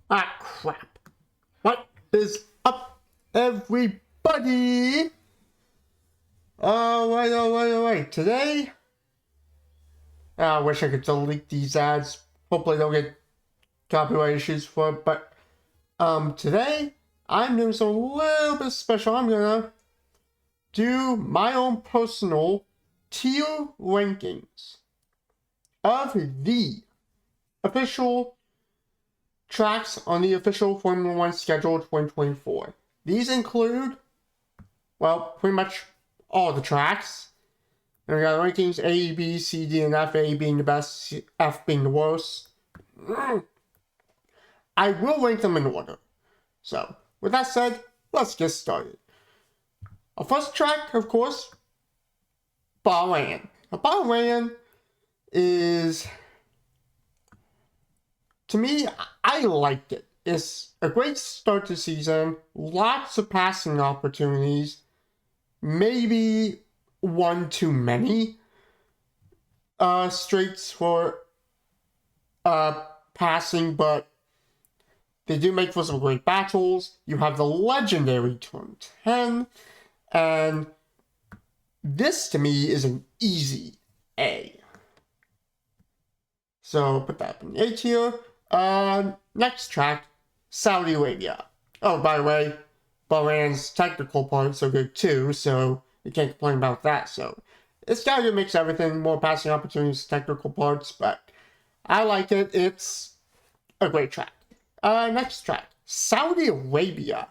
Ah, crap. What is up, everybody? Alright. Today, I wish I could delete these ads. Hopefully, I don't get copyright issues for it. But, today, I'm doing something a little bit special. I'm gonna do my own personal tier rankings of the official tracks on the official Formula One schedule 2024. These include, well, pretty much all the tracks. And we got rankings A, B, C, D, and F, A being the best, F being the worst. I will rank them in order. So, with that said, let's get started. Our first track, of course, Bahrain. Now, Bahrain is, to me, I liked it. It's a great start to the season, lots of passing opportunities, maybe one too many straights for passing, but they do make for some great battles. You have the legendary Turn 10, and this to me is an easy A. So put that in A tier. Next track, Saudi Arabia. Oh, by the way, Bahrain's technical parts are good too, so you can't complain about that. So it's got a good mix of everything, more passing opportunities, technical parts, but I like it. It's a great track. Next track, Saudi Arabia.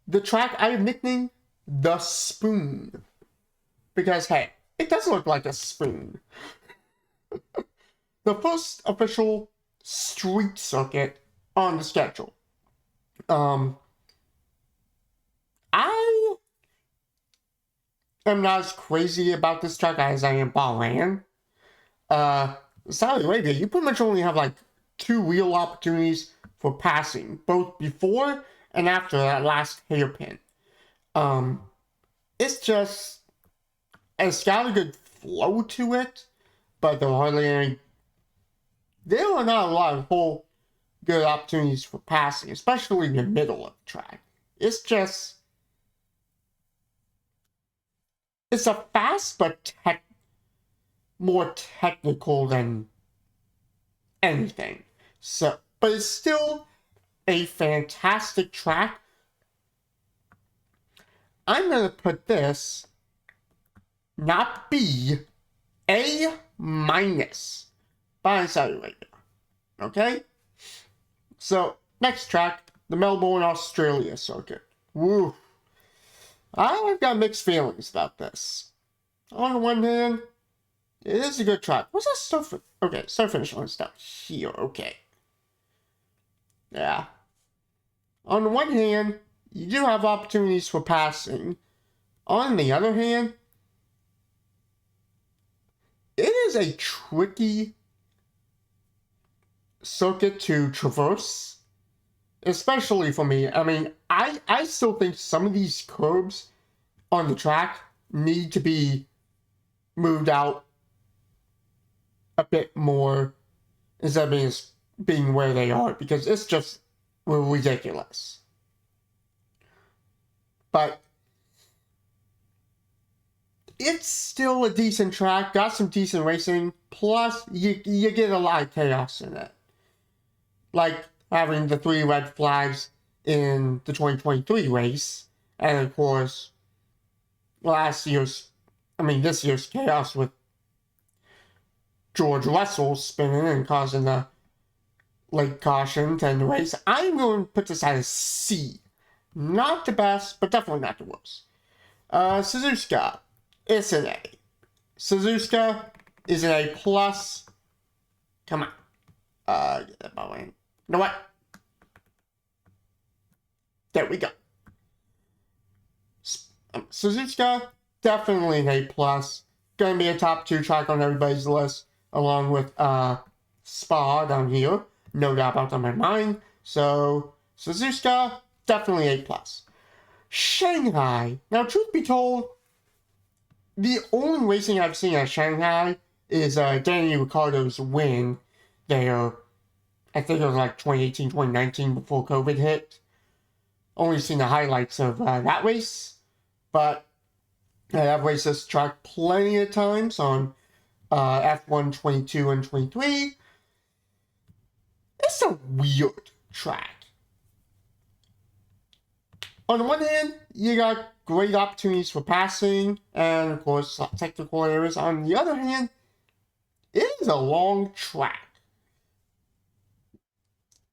The track I have nicknamed The Spoon. Because, hey, it does look like a spoon. The first official street circuit on the schedule. I am not as crazy about this track as I am Bahrain. Saudi Arabia, you pretty much only have like 2 real opportunities for passing, both before and after that last hairpin. It's got a good flow to it, but there are not a lot of whole good opportunities for passing, especially in the middle of the track. It's a fast but more technical than anything. So, but it's still a fantastic track. I'm gonna put this not B, A minus by Saudi Arabia. Okay? So, next track, the Melbourne, Australia circuit. Woo. I've got mixed feelings about this. On the one hand, it is a good track. What's that stuff? Okay, start finish line stuff here. Okay. Yeah. On the one hand, you do have opportunities for passing. On the other hand, it is a tricky circuit to traverse, especially for me. I mean, I still think some of these curbs on the track need to be moved out a bit more instead of being where they are, because it's just ridiculous. But it's still a decent track, got some decent racing, plus you get a lot of chaos in it. Like having the 3 red flags in the 2023 race, and of course, this year's chaos with George Russell spinning and causing the late caution to end the race. I'm going to put this at a C. Not the best, but definitely not the worst. Suzuka, it's an A. Suzuka is an A plus. Come on. Get that ball in. You know what? There we go. Suzuka, definitely an A plus. Gonna be a top 2 track on everybody's list, along with Spa down here. No doubt about that in my mind. So, Suzuka, definitely A plus. Shanghai. Now, truth be told, the only racing I've seen at Shanghai is Danny Ricciardo's win there I think it was like 2018, 2019 before COVID hit. Only seen the highlights of that race, but I've raced this track plenty of times on F1 22 and 23. It's a weird track. On the one hand, you got great opportunities for passing and, of course, technical areas. On the other hand, it is a long track.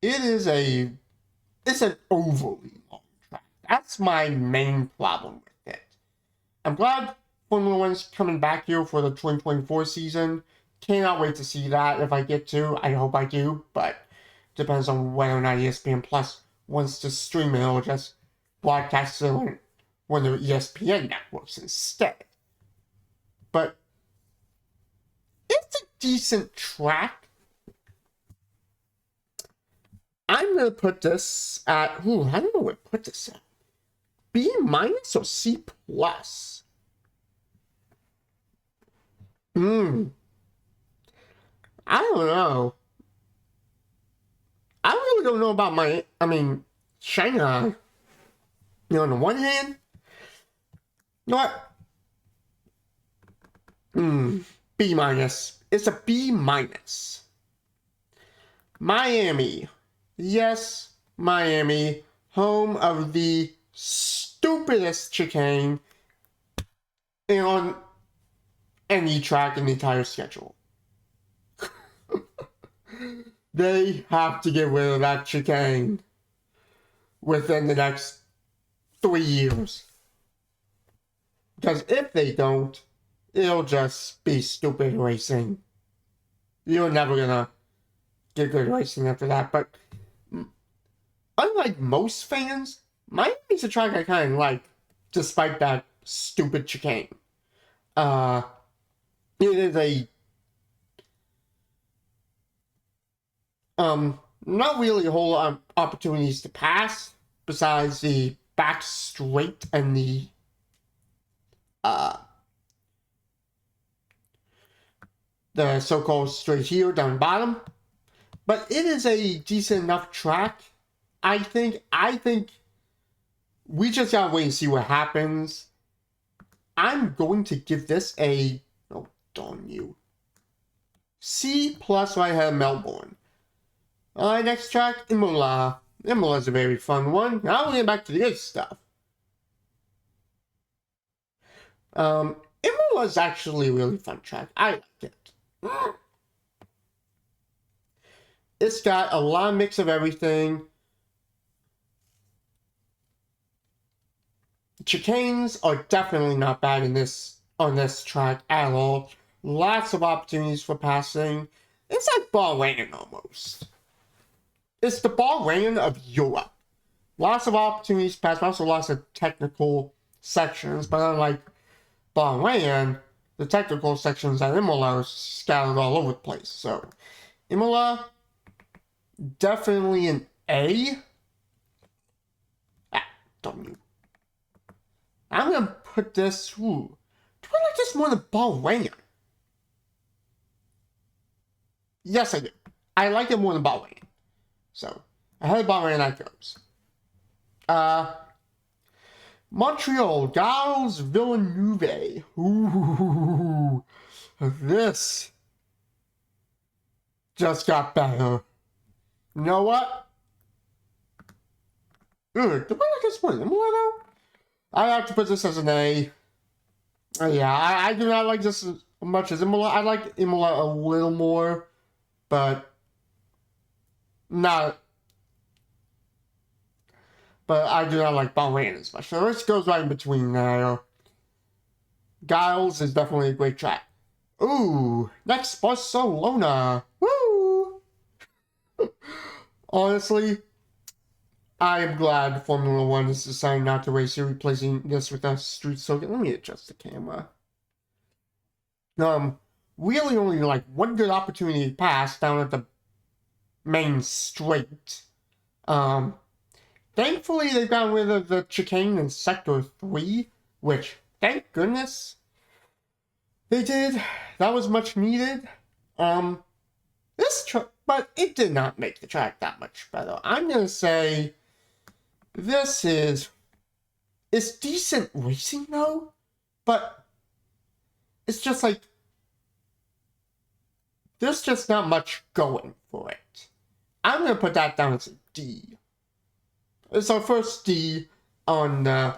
It's an overly long track. That's my main problem with it. I'm glad Formula One's coming back here for the 2024 season. Cannot wait to see that if I get to. I hope I do, but depends on whether or not ESPN Plus wants to stream it or just broadcast it on one of the ESPN networks instead. But it's a decent track. I'm going to put this at, I don't know where to put this at. B- or C+. I don't know. I really don't know about Shanghai. You know, on the one hand, you know what? B-. It's a B-. Miami. Yes, Miami. Home of the stupidest chicane on any track in the entire schedule. They have to get rid of that chicane within the next 3 years. Because if they don't, it'll just be stupid racing. You're never gonna get good racing after that. But unlike most fans, Miami's a track I kind of like, despite that stupid chicane. It is a not really a whole lot of opportunities to pass besides the back straight and the so-called straight here down bottom. But it is a decent enough track. I think we just gotta wait and see what happens. I'm going to give this a, oh darn you, C+ right ahead of Melbourne. Alright, next track, Imola. Imola's a very fun one. Now we'll get back to the good stuff. Imola's actually a really fun track. I like it. It's got a lot of mix of everything. Chicanes are definitely not bad on this track at all. Lots of opportunities for passing. It's like Bahrain almost. It's the Bahrain of Europe. Lots of opportunities to pass, but also lots of technical sections. But unlike Bahrain, the technical sections at Imola are scattered all over the place. So, Imola, definitely an A. Don't you? I'm going to put this, do I like this more than Bahrain? Yes, I do. I like it more than Bahrain. So, ahead of Bahrain that goes. Montreal, Gilles Villeneuve. Ooh, this just got better. You know what? Do I like this one more though? I have to put this as an A. Yeah, I do not like this as much as Imola. I like Imola a little more, but not. But I do not like Bahrain as much. So this goes right in between there. Giles is definitely a great track. Ooh, next Barcelona. Woo! Honestly, I am glad Formula One is deciding not to race here, replacing this with a street circuit. Let me adjust the camera. Really only like one good opportunity to pass down at the main straight. Thankfully, they've gotten rid of the chicane in Sector 3, which, thank goodness, they did. That was much needed. This but it did not make the track that much better. I'm gonna say it's decent racing though, but it's just like there's just not much going for it. I'm gonna put that down as a D. It's our first D on the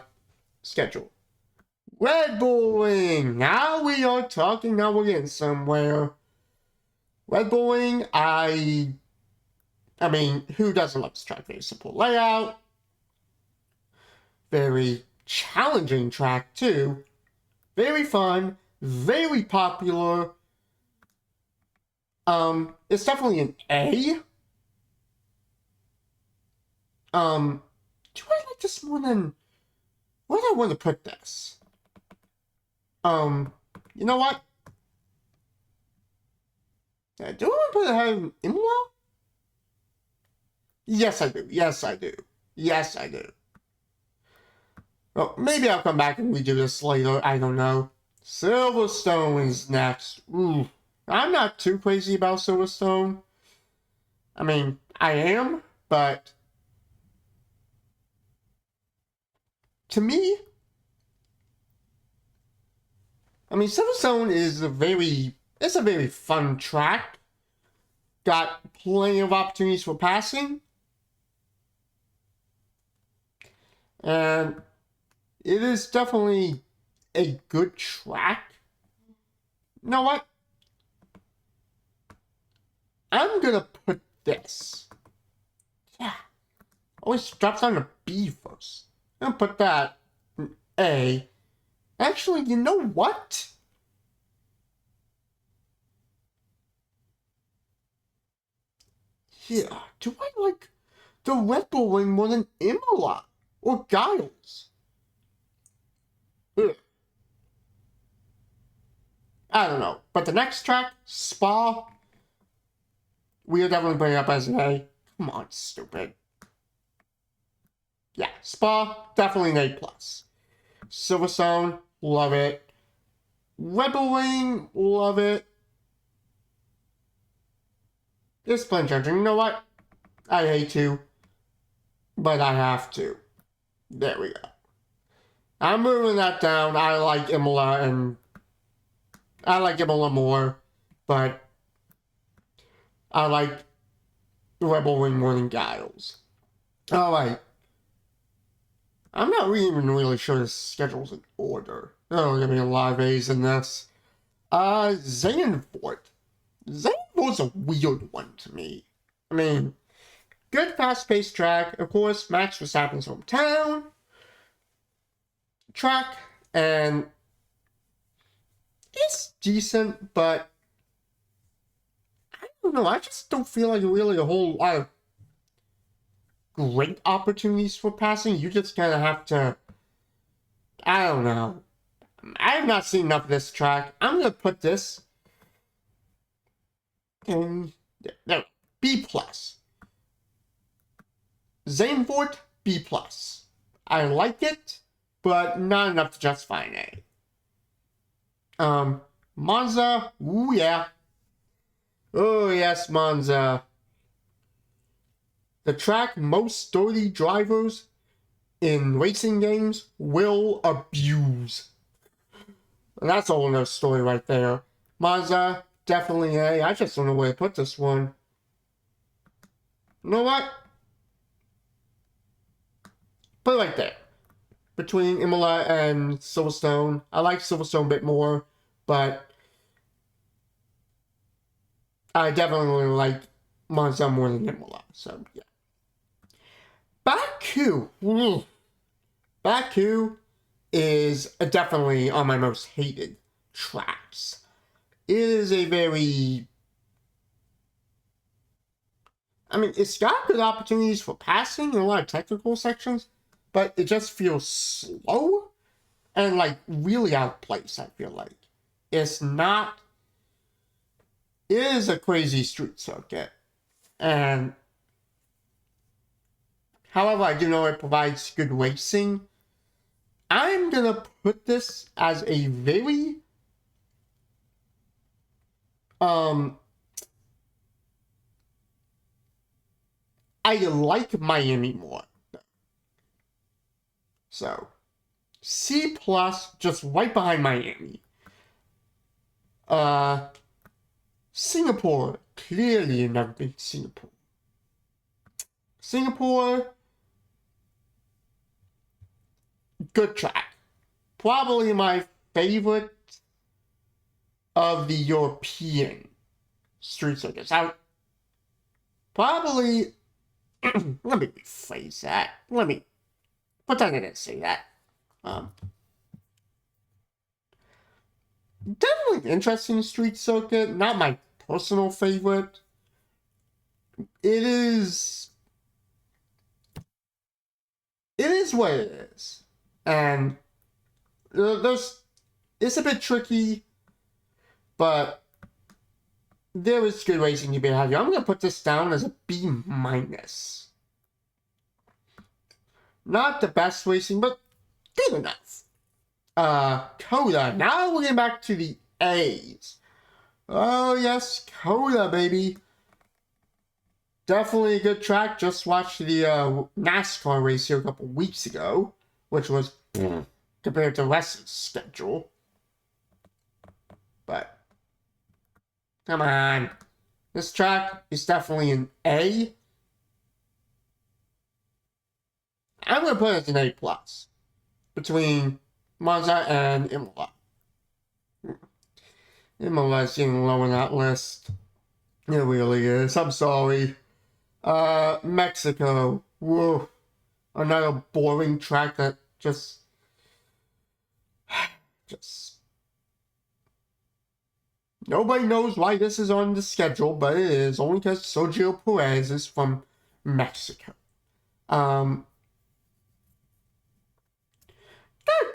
schedule. Red Bull Ring. Now we are talking. Now we're getting somewhere. Red Bull Ring. I mean, who doesn't love this track? Very simple layout. Very challenging track too. Very fun. Very popular. It's definitely an A. Do I like this more than... Where do I want to put this? You know what? Do I want to put it ahead of Imola? Yes, I do. Yes, I do. Yes, I do. Well, maybe I'll come back and redo this later. I don't know. Silverstone is next. Ooh. I'm not too crazy about Silverstone. I mean, I am, but... To me... I mean, Silverstone is a very fun track. Got plenty of opportunities for passing. And it is definitely a good track. You know what? I'm gonna put this. Yeah. Always drops down to B first. I'm gonna put that in A. Actually, you know what? Yeah, do I like the Red Bull Ring more than Imola or Giles? Ugh. I don't know. But the next track, Spa, we are definitely putting up as an A. Come on, stupid. Yeah, Spa, definitely an A+. Silverstone, love it. Red Bull Ring, love it. Discipline judging, you know what? I hate to, but I have to. There we go. I'm moving that down. I like Imola more, but I like Red Bull Ring more than Giles. Alright. I'm not even really sure the schedule's in order. Oh, we're gonna be a lot of A's in this. Zandvoort. Zandvoort's a weird one to me. I mean, good fast-paced track. Of course, Max Verstappen's hometown track, and it's decent, but I don't know. I just don't feel like really a whole lot of great opportunities for passing. You just kind of have to, I don't know. I have not seen enough of this track. I'm going to put this in B+. Zandvoort, B+. I like it, but not enough to justify an A. Monza, ooh yeah. Oh yes, Monza. The track most sturdy drivers in racing games will abuse. That's a whole nother story right there. Monza, definitely A. I just don't know where to put this one. You know what? Put it right there. Between Imola and Silverstone. I like Silverstone a bit more, but I definitely like Monza more than Imola. So, yeah. Baku. Baku is definitely on my most hated tracks. It is a very... I mean, it's got good opportunities for passing in a lot of technical sections, but it just feels slow and, like, really out of place, I feel like. It's not... It is a crazy street circuit. And... However, I do know it provides good racing. I'm gonna put this as a very... I like Miami more. So, C+, just right behind Miami. Singapore, clearly you've never been to Singapore. Singapore, good track. Probably my favorite of the European street circuits. Probably, let me rephrase that. Let me pretend I didn't say that. Definitely interesting street circuit. Not my personal favorite. It is what it is. And it's a bit tricky, but there is good racing to be had here. I'm going to put this down as a B-. Not the best racing, but good enough. Coda. Now we're getting back to the A's. Oh, yes, Coda, baby. Definitely a good track. Just watched the NASCAR race here a couple weeks ago, which was compared to the rest of the schedule. But, come on. This track is definitely an A. I'm going to put it as an A+. Between Monza and Imola. Imola is getting low on that list. It really is. I'm sorry. Mexico. Whoa. Another boring track that just... Nobody knows why this is on the schedule, but it is. Only because Sergio Perez is from Mexico. Got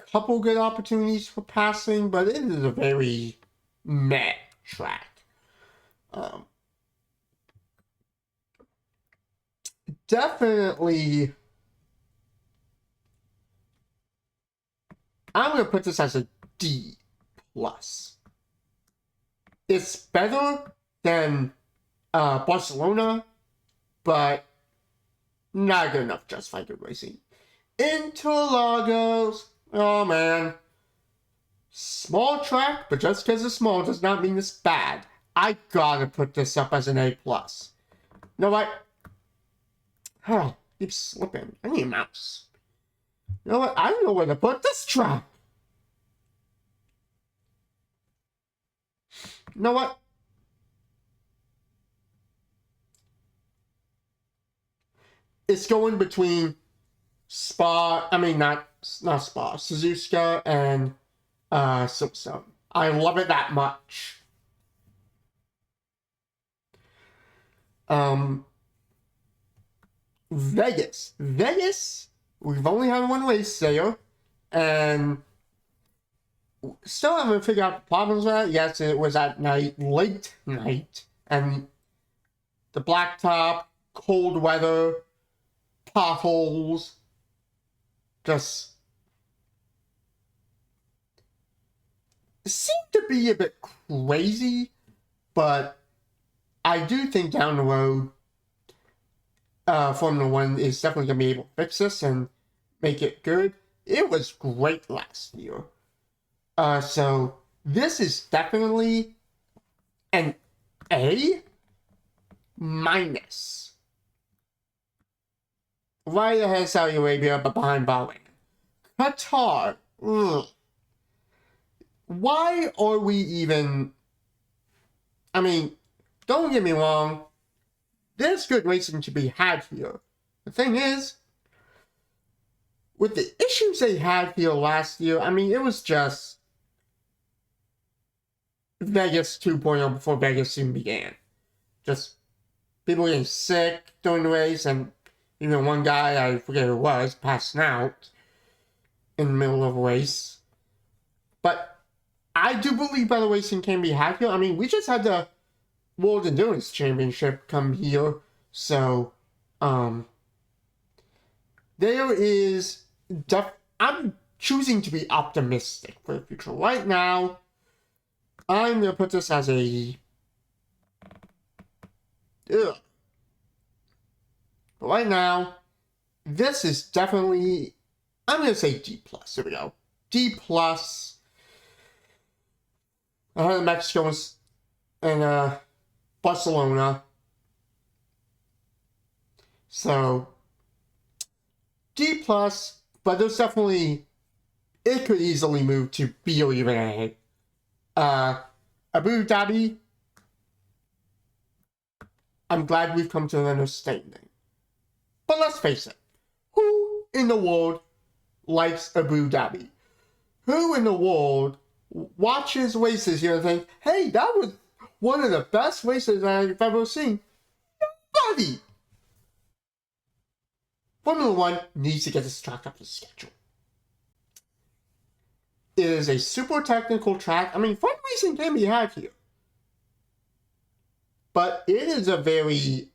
a couple good opportunities for passing, but it is a very meh track. Definitely, I'm going to put this as a D+. It's better than Barcelona, but not good enough to justify good racing. Interlagos, oh man. Small track, but just because it's small does not mean it's bad. I gotta put this up as an A+. You know what? Oh, keep slipping. I need a mouse. You know what? I don't know where to put this track. You know what? It's going between Spa, not Spa, Suzuka and Silverstone. I love it that much. Vegas. Vegas, we've only had one race there, and still haven't figured out the problems with it. Yes, it was at night, late night, and the blacktop, cold weather, potholes, just seem to be a bit crazy, but I do think down the road, Formula One is definitely going to be able to fix this and make it good. It was great last year. So this is definitely an A-. Right ahead of Saudi Arabia, but behind Bahrain. Qatar. Ugh. Why are we even... don't get me wrong. There's good racing to be had here. The thing is, with the issues they had here last year, it was just Vegas 2.0 before Vegas even began. Just people getting sick during the race, and even one guy, I forget who it was, passing out in the middle of a race. But I do believe better racing can be had here. We just had the World Endurance Championship come here, so there is I'm choosing to be optimistic for the future. Right now, I'm gonna put this as a But right now, this is definitely, I'm going to say D+. Here we go. D+. Ahead of Mexico and Barcelona. So, D+, but there's definitely, it could easily move to B or even A. Abu Dhabi, I'm glad we've come to an understanding. But let's face it, who in the world likes Abu Dhabi? Who in the world watches races here and think, hey, that was one of the best races I've ever seen? Nobody! Formula One needs to get this track up the schedule. It is a super technical track. I mean, fun racing can be had here. But it is a very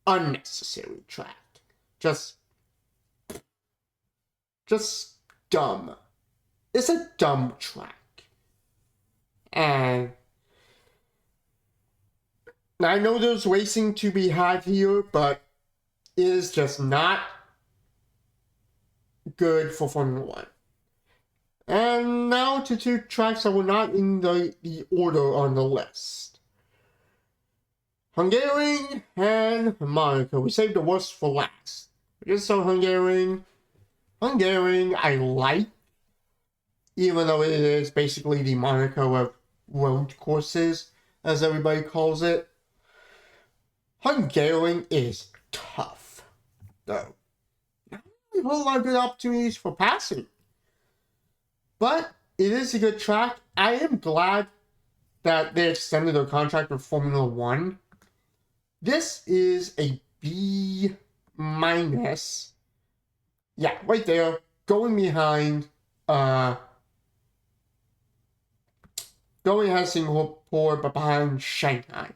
unnecessary track. Just dumb. It's a dumb track. And I know there's racing to be had here, but it is just not good for Formula One. And now to two tracks that were not in the order on the list. Hungarian and Monaco. We saved the worst for last. Just so Hungarian I like, even though it is basically the Monaco of road courses, as everybody calls it. Hungarian is tough, though. Not a whole lot of good opportunities for passing. But it is a good track. I am glad that they extended their contract with Formula One. This is a B-. Yeah, right there. Going behind Singapore, but behind Shanghai.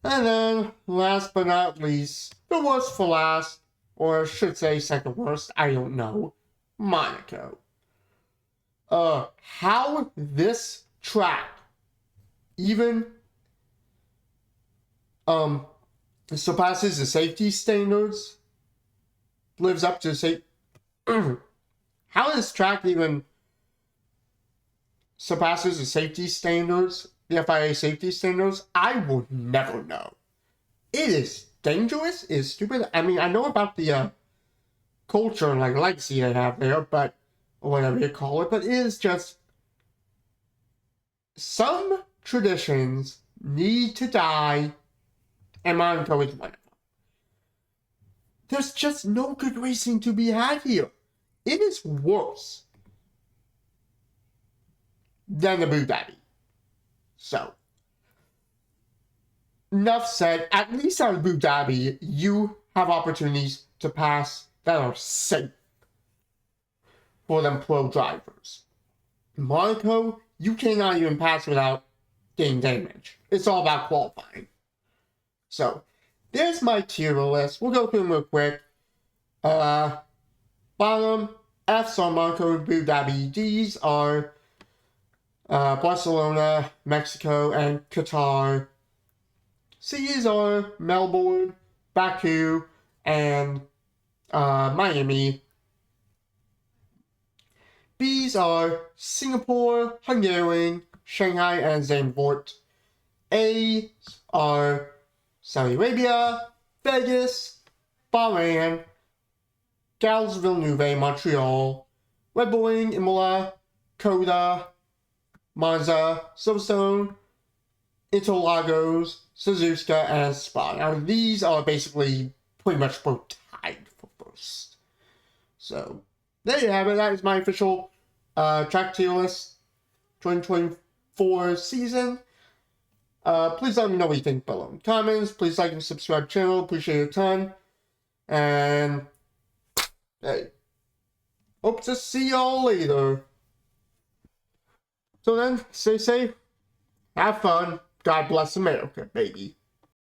And then, last but not least, the worst for last, or I should say second worst, I don't know, Monaco. How this track even surpasses the safety standards, lives up to say how this track even surpasses the safety standards, the FIA safety standards, I will never know. It is dangerous, it is stupid. I mean, I know about the culture and like legacy they have there, but or whatever you call it, but it is just some traditions need to die, and Monaco is one of them. There's just no good racing to be had here. It is worse than Abu Dhabi. So, enough said. At least at Abu Dhabi, you have opportunities to pass that are safe for them pro drivers. In Monaco, you cannot even pass without getting damage. It's all about qualifying. So, there's my tier list. We'll go through them real quick. Bottom, F's are Monaco and Abu Dhabi. D's are Barcelona, Mexico, and Qatar. C's are Melbourne, Baku, and Miami. B's are Singapore, Hungarian, Shanghai, and Zandvoort. A's are Saudi Arabia, Vegas, Bahrain, Gales Villeneuve, Montreal, Red Bull Ring, Imola, Coda, Monza, Silverstone, Interlagos, Suzuka, and Spa. Now these are basically pretty much both tied for first. So there you have it. That is my official track tier list 2024 season. Please let me know what you think below in the comments. Please like and subscribe to the channel. Appreciate it a ton. And hey, hope to see y'all later. So then, stay safe, have fun, God bless America, baby.